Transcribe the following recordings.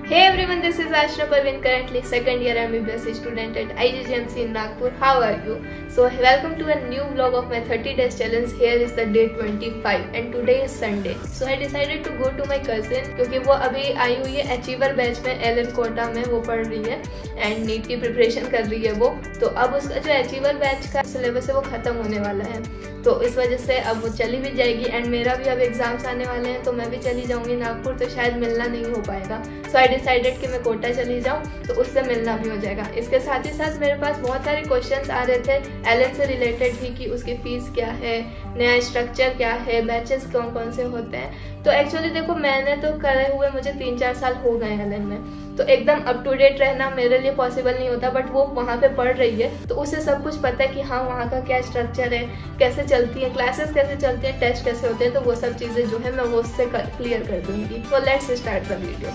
Hey everyone, this is Ashna Parveen, currently second year MBBS student at IGGMC in Nagpur. How are you? So welcome to a new vlog of my 30 days challenge. Here is the day 25 and today is Sunday. So I decided to go to my cousin क्योंकि वो अभी आई हुई है achiever batch में, Elon Kota में वो पढ़ रही है एंड नीट की प्रिपरेशन कर रही है वो। तो अब उसका जो अचीवर बैच का सिलेबस है वो खत्म होने वाला है, तो इस वजह से अब वो चली भी जाएगी एंड मेरा भी अब एग्जाम्स आने वाले हैं तो मैं भी चली जाऊंगी नागपुर, तो शायद मिलना नहीं हो पाएगा। सो आई डिसाइडेड कि मैं कोटा चली जाऊं तो उससे मिलना भी हो जाएगा। इसके साथ ही साथ मेरे पास बहुत सारे क्वेश्चंस आ रहे थे एलन से रिलेटेड ही कि उसकी फीस क्या है, नया स्ट्रक्चर क्या है, बैचेस कौन कौन से होते हैं। तो एक्चुअली देखो, मैंने तो करे हुए मुझे 3-4 साल हो गए एलन में, तो एकदम अप टू डेट रहना मेरे लिए पॉसिबल नहीं होता, बट वो वहाँ पे पढ़ रही है तो उसे सब कुछ पता है कि हाँ वहाँ का क्या स्ट्रक्चर है, कैसे चलती है क्लासेस, कैसे चलती है, टेस्ट कैसे होते हैं। तो वो सब चीजें जो है मैं वो उससे क्लियर कर दूंगी। तो लेट्स स्टार्ट द वीडियो।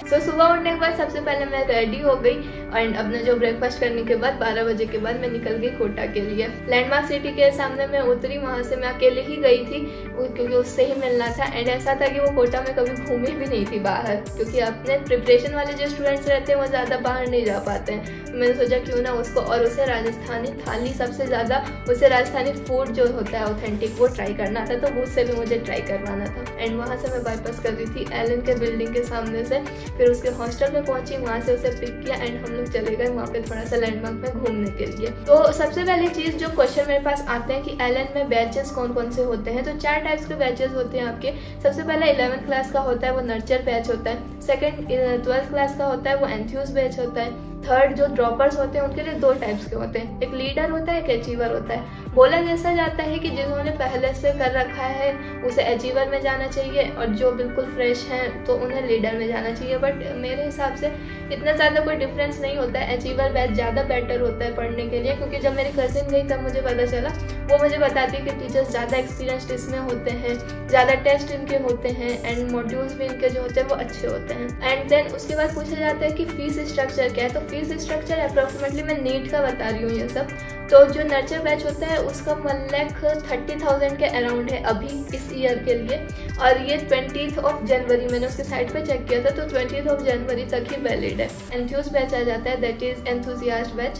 तो सुबह उठने के बाद सबसे पहले मैं रेडी हो गई एंड अपना जो ब्रेकफास्ट करने के बाद 12 बजे के बाद मैं निकल गई कोटा के लिए। लैंडमार्क सिटी के सामने मैं उतरी, वहां से मैं अकेले ही गई थी क्योंकि उससे ही मिलना था। एंड ऐसा था कि वो कोटा में कभी घूमी भी नहीं थी बाहर, क्योंकि अपने प्रिपरेशन वाले जो स्टूडेंट्स रहते हैं वो ज्यादा बाहर नहीं जा पाते हैं। तो मैंने सोचा क्यों ना उसको, और उसे राजस्थानी थाली सबसे ज्यादा, उसे राजस्थानी फूड जो होता है ऑथेंटिक वो ट्राई करना था, तो उससे भी मुझे ट्राई करवाना था। एंड वहां से मैं बाईपास कर रही थी एलन के बिल्डिंग के सामने से, फिर उसके हॉस्टल में पहुंची, वहां से उसे पिक किया एंड हम लोग चले गए वहां पे थोड़ा सा लैंडमार्क में घूमने के लिए। तो सबसे पहली चीज जो क्वेश्चन मेरे पास आते हैं कि एलन में बैचेस कौन कौन से होते हैं, तो 4 टाइप्स के बैचेस होते हैं आपके। सबसे पहले 11th क्लास का होता है वो नर्चर बैच होता है, सेकंड 12th क्लास का होता है वो एंथ्यूज बैच होता है, थर्ड जो ड्रॉपर्स होते हैं उनके लिए 2 टाइप्स के होते हैं, एक लीडर होता है, एक अचीवर होता है। बोला जैसा जाता है कि जिन्होंने पहले से कर रखा है उसे अचीवर में जाना चाहिए और जो बिल्कुल फ्रेश हैं तो उन्हें लीडर में जाना चाहिए, बट मेरे हिसाब से इतना ज़्यादा कोई डिफरेंस नहीं होता है। अचीवर बैच ज़्यादा बेटर होता है पढ़ने के लिए, क्योंकि जब मेरी कजिन गई तब मुझे पता चला, वो मुझे बताती है कि टीचर्स ज़्यादा एक्सपीरियंस्ड इसमें होते हैं, ज़्यादा टेस्ट इनके होते हैं एंड मॉड्यूल्स भी इनके जो होते हैं वो अच्छे होते हैं। एंड देन उसके बाद पूछा जाता है कि फीस स्ट्रक्चर क्या है, तो फीस स्ट्रक्चर अप्रोक्सीमेटली मैं नीट का बता रही हूँ ये सब। तो जो नर्चर बैच होता है उसका 1,30,000 के अराउंड है अभी इस ईयर के लिए, और ये 20th जनवरी मैंने उसके साइट पे चेक किया था, तो 20th जनवरी तक ही वैलिड है। एंथ्यूज बैच आ जाता है, दैट इज एंथुजियास्ट बैच,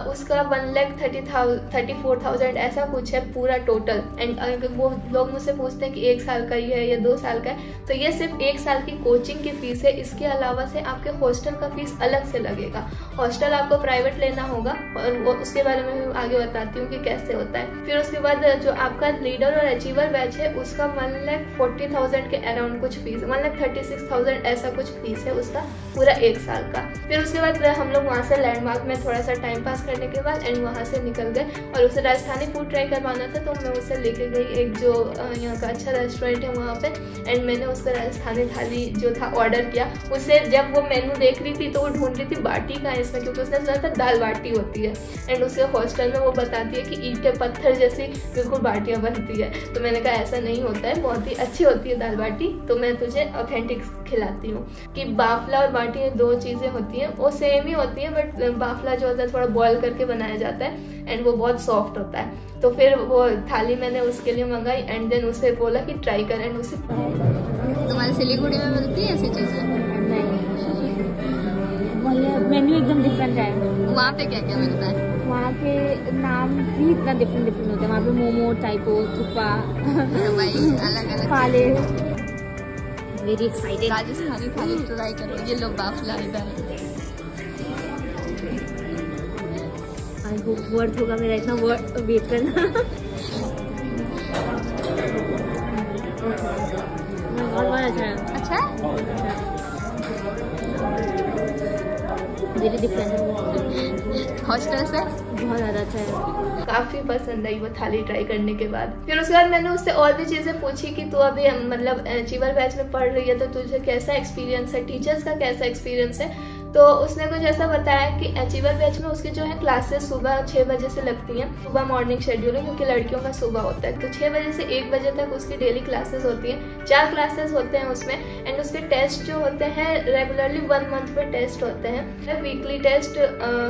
उसका 1,34,000 ऐसा कुछ है पूरा टोटल। एंड वो लोग मुझसे पूछते हैं कि 1 साल का ही है या 2 साल का है, तो ये सिर्फ 1 साल की कोचिंग की फीस है। इसके अलावा से आपके हॉस्टल का फीस अलग से लगेगा, हॉस्टल आपको प्राइवेट लेना होगा और वो उसके बारे में आगे बताती हूँ कि कैसे होता है। फिर उसके बाद जो आपका लीडर और अचीवर बैच है उसका 1,40,000 के अराउंड कुछ फीस, 1,36,000 ऐसा कुछ फीस है उसका पूरा 1 साल का। फिर उसके बाद हम लोग वहाँ से लैंडमार्क में थोड़ा सा टाइम पास करने के बाद एंड वहाँ से निकल गए, और उसे राजस्थानी फूड ट्राई करवाना था, तो मैं उसे लेके गई एक जो यहाँ का अच्छा रेस्टोरेंट है वहाँ पे, एंड मैंने उसका राजस्थानी थाली जो था ऑर्डर किया। उसे जब वो मेनू देख रही थी तो वो ढूंढ रही थी बाटी का इसमें, क्योंकि उसने सुना था दाल बाटी होती है एंड उसके हॉस्टल में वो बताती है कि ईंट के पत्थर जैसी बिल्कुल बाटियां बनती है। तो मैंने कहा ऐसा नहीं होता है, बहुत ही अच्छी होती है दाल बाटी, तो मैं तुझे ऑथेंटिक खिलाती हूँ। कि बाफला और बाटी 2 चीजें होती हैं, वो सेम ही होती है, बट बाफला जो होता है थोड़ा बॉयल करके बनाया जाता है एंड वो बहुत सॉफ्ट होता है। तो फिर वो थाली मैंने उसके लिए मंगाई एंड देन उसे बोला कि ट्राई कर, एंड उसे तुम्हारे सिलीगुड़ी में मिलती है ऐसी चीजें? नहीं, मेन्यू एकदम डिफरेंट है। वहाँ पे क्या क्या मिलता है? वहाँ पे नाम भी इतना डिफरेंट होता है। वहाँ पे मोमो, टाइपो, थुप्पा, अलग अलग फाले। Very excited. राजस्थानी थाली ट्राई करो। ये लो बाफला इधर। आई होप वर्थ होगा मेरा इतना वेट करना। बहुत अच्छा है। अच्छा वेरी डिफरेंट। हॉस्टल से बहुत ज्यादा अच्छा है। काफी पसंद आई वो थाली ट्राई करने के बाद। फिर उसके बाद मैंने उससे और भी चीजें पूछी कि तू अभी मतलब अचीवर बैच में पढ़ रही है तो तुझे कैसा एक्सपीरियंस है, टीचर्स का कैसा एक्सपीरियंस है। तो उसने कुछ ऐसा बताया कि अचीवर बैच में उसकी जो है क्लासेस सुबह 6 बजे से लगती हैं, सुबह मॉर्निंग शेड्यूल है क्योंकि लड़कियों का सुबह होता है। तो 6 बजे से 1 बजे तक उसकी डेली क्लासेस होती हैं, 4 क्लासेस होते हैं उसमें। एंड उसके टेस्ट जो होते हैं रेगुलरली 1 मंथ पे टेस्ट होते हैं, वीकली टेस्ट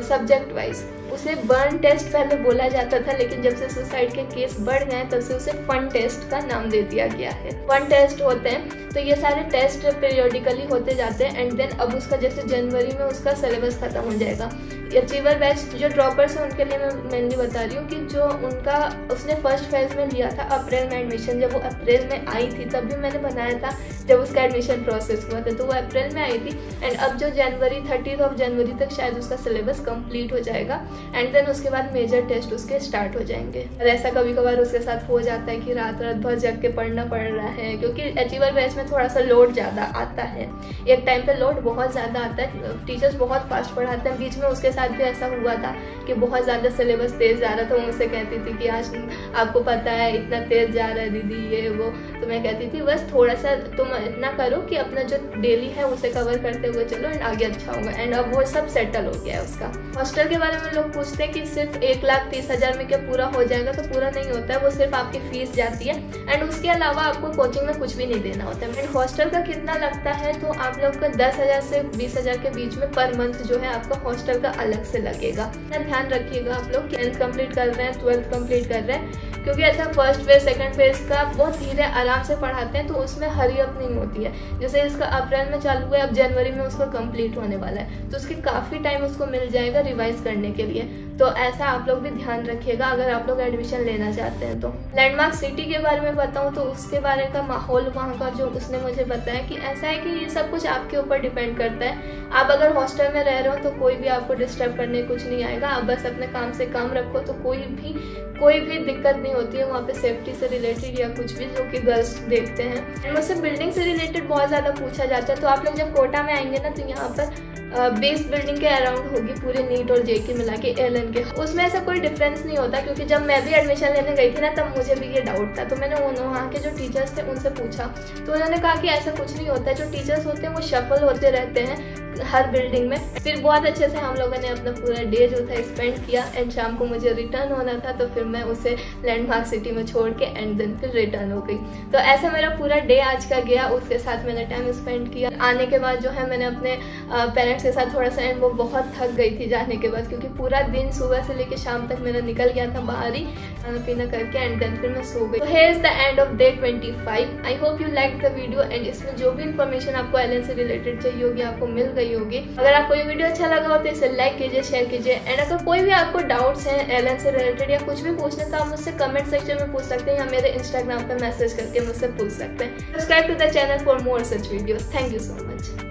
सब्जेक्ट वाइज। उसे बर्न टेस्ट पहले बोला जाता था, लेकिन जब से सुसाइड के केस बढ़ गए तब से उसे फन टेस्ट का नाम दे दिया गया है। फन टेस्ट होते हैं, तो ये सारे टेस्ट पीरियोडिकली होते जाते हैं। एंड देन अब उसका जैसे जनवरी में उसका सिलेबस खत्म हो जाएगा। अचीवर बैच जो ड्रॉपर्स हैं उनके लिए मैं मेनली बता रही हूँ कि जो उनका उसने फर्स्ट फेज में लिया था अप्रैल में एडमिशन, जब वो अप्रैल में आई थी तब भी मैंने बनाया था जब उसका एडमिशन प्रोसेस हुआ था, तो वो अप्रैल में आई थी। एंड अब जो जनवरी 30 जनवरी तक शायद उसका सिलेबस कंप्लीट हो जाएगा। एंड देन उसके बाद मेजर टेस्ट उसके स्टार्ट हो जाएंगे। और ऐसा कभी कभार उसके साथ हो जाता है कि रात भर जग के पढ़ना पड़ रहा है, क्योंकि अचीवर बैच में थोड़ा सा लोड ज़्यादा आता है। एक टाइम पे लोड बहुत ज़्यादा आता है, टीचर्स बहुत फास्ट पढ़ाते हैं। बीच में उसके साथ भी ऐसा हुआ था कि बहुत ज़्यादा सिलेबस तेज जा रहा था। वो मुझसे कहती थी कि आज आपको पता है इतना तेज जा रहा है दीदी ये वो, तो मैं कहती थी बस थोड़ा सा तुम इतना करो कि अपना जो डेली है उसे कवर करते हुए चलो एंड आगे अच्छा होगा। एंड अब वो सब सेटल हो गया है उसका। हॉस्टल के बारे में लोग पूछते हैं कि सिर्फ 1,30,000 में क्या पूरा हो जाएगा, तो पूरा नहीं होता है, वो सिर्फ आपकी फीस जाती है। एंड उसके अलावा आपको कोचिंग में कुछ भी नहीं देना होता है। एंड हॉस्टल का कितना लगता है, तो आप लोग का 10,000 से 20,000 के बीच में पर मंथ जो है आपका हॉस्टल का अलग से लगेगा। ध्यान रखिएगा आप लोग 10th कंप्लीट कर रहे हैं, 12th कंप्लीट कर रहे हैं, क्योंकि ऐसा फर्स्ट फेज सेकंड फेज का बहुत धीरे आराम से पढ़ाते हैं, तो उसमें हरी अप नहीं होती है। जैसे इसका अप्रैल में चालू है, अब जनवरी में उसका कंप्लीट होने वाला है, तो उसके काफी टाइम उसको मिल जाएगा रिवाइज करने के लिए। तो ऐसा आप लोग भी ध्यान रखिएगा अगर आप लोग एडमिशन लेना चाहते हैं तो। लैंडमार्क सिटी के बारे में बताऊं तो उसके बारे का माहौल वहाँ का जो उसने मुझे बताया कि ऐसा है कि ये सब कुछ आपके ऊपर डिपेंड करता है। आप अगर हॉस्टल में रह रहे हो तो कोई भी आपको डिस्टर्ब करने कुछ नहीं आएगा, आप बस अपने काम से काम रखो, तो कोई भी दिक्कत नहीं होती है वहाँ पे सेफ्टी से रिलेटेड या कुछ भी, जो कि गर्ल्स देखते हैं। मुझसे बिल्डिंग से रिलेटेड बहुत ज़्यादा पूछा जाता है, तो आप लोग जब कोटा में आएंगे ना तो यहाँ पर 20 बिल्डिंग के अराउंड होगी पूरे नीट और जेके मिला के एलन के। उसमें ऐसा कोई डिफरेंस नहीं होता, क्योंकि जब मैं भी एडमिशन लेने गई थी ना तब मुझे भी ये डाउट था। तो मैंने वहाँ के जो टीचर्स थे उनसे पूछा, तो उन्होंने कहा कि ऐसा कुछ नहीं होता है, जो टीचर्स होते हैं वो शफल होते रहते हैं हर बिल्डिंग में। फिर बहुत अच्छे से हम लोगों ने अपना पूरा डे जो था स्पेंड किया। एंड शाम को मुझे रिटर्न होना था, तो फिर मैं उसे लैंडमार्क सिटी में छोड़ के एंड देन फिर रिटर्न हो गई। तो ऐसा मेरा पूरा डे आज का गया, उसके साथ मैंने टाइम स्पेंड किया। आने के बाद जो है मैंने अपने पेरेंट्स के साथ थोड़ा सा, एंड वो बहुत थक गई थी जाने के बाद, क्योंकि पूरा दिन सुबह से लेकर शाम तक मेरा निकल गया था बाहर ही खाना पीना करके, एंड देन फिर मैं सो गई। तो here is the end of day 25। I hope you like the video, and इसमें जो भी इन्फॉर्मेशन आपको एलन से रिलेटेड चाहिए होगी आपको मिल गई होगी। अगर आपको ये वीडियो अच्छा लगा हो तो इसे लाइक कीजिए, शेयर कीजिए। एंड अगर कोई भी आपको डाउट्स हैं एलन से रिलेटेड या कुछ भी पूछने, तो आप मुझसे कमेंट सेक्शन में पूछ सकते हैं या मेरे इंस्टाग्राम पर मैसेज करके मुझसे पूछ सकते हैं। Subscribe to the channel for more such videos. Thank you so much.